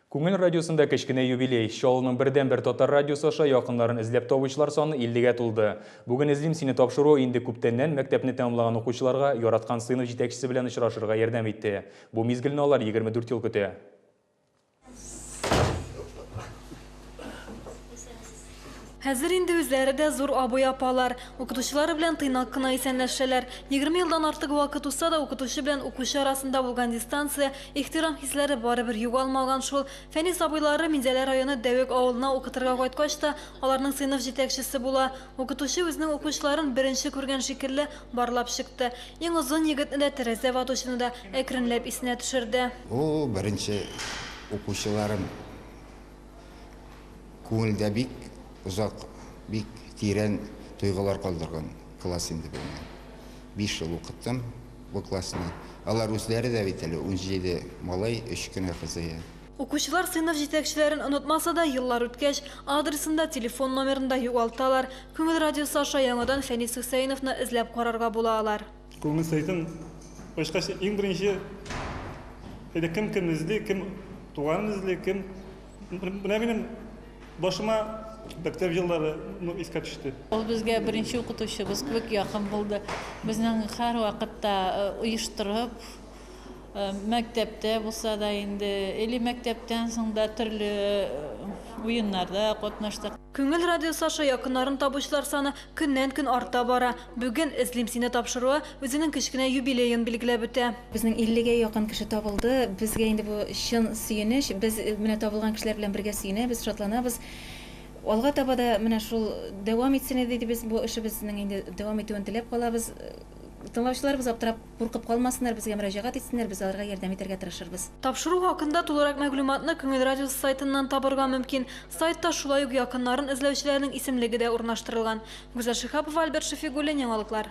Күңел радиосында кечкенә юбилей. Шоуның бердән-бер татар радиосы аша якыннарын эзләп табучылар саны 50-гә тулды. Бүген эзлим сине тапшыру инде күптәннән мәктәпне тәмамлаган укучыларга яраткан сыйныф җитәкчесе белән очрашырга ярдәм итте. Бу мизгелне алар 24 ел көтә. Хәзер инде үзләре дә зур абый апалар. Укытучылары белән тыйнак кына исәнләшәләр. 20 елдан артык вакыт узса да укытучы белән укучы арасында булган дистанция, ихтирам хисләре барыбер югалмаган шул. Фәнис абыйлары Минзәлә районы Дәвек авылына укытырга кайткач та аларның сыйныф җитәкчесе була. Укытучы үзенең укучыларын беренче күргән шикелле барлап чыкты. Иң озын егетне дә тәрәзә ватучыны да әкренләп исенә төшерде. О, беренче укучыларым күңелдә бик узак, бик тирән тойгылар калдырган класс инде бу. 5 ел укыттым бу классны. Алар үзләре дә бит әле 17 малай, 3 кенә кызыя. Укучылар сыйныф җитәкчеләрен онытмаса да еллар үткәч, адресында, телефон номерында югалталар. Күңел радиосы аша яңадан Фәнис Хусейновны эзләп карарга була алар. Күңел сайтын башкача иң беренче кем изли, кем туган изли, кем минем башыма Бәктәп еллары искә төште. Ул безгә беренче укытучыбыз кебек якын булды. Безнең һәр вакытта оештырып, мәктәптә булса да инде, или мәктәптән соң да төрле уеннарда катнаштык. Күңел радиосы аша якыннарын табучылар саны көннән-көн арта бара. Бүген эзлим сине тапшыруы үзенең кечкенә юбилейын билгеләп үтә. Безнең 50-гә якын кеше табылды. Безгә инде бу чын сөенеч. Без менә табылган кешеләр белән бергә сөенәбез, шатланабыз. Алга таба да менә шул дәвам итсен диде, без бу эшебезнең инде дәвам итүен теләп калабыз. Тыңлаучыларыбыз аптырап, куркып калмасыннар, безгә мөрәҗәгать итсеннәр, без аларга ярдәм итәргә тырышырбыз. Тапшыру хакында тулырак мәгълүматны Күңел радиосы сайтыннан табырга мөмкин. Сайтта шулай ук якыннарын эзләүчеләрнең исемлеге дә урнаштырылган. Гүзәл Шихапова, Альберт Шефигуллин, яңалыклар.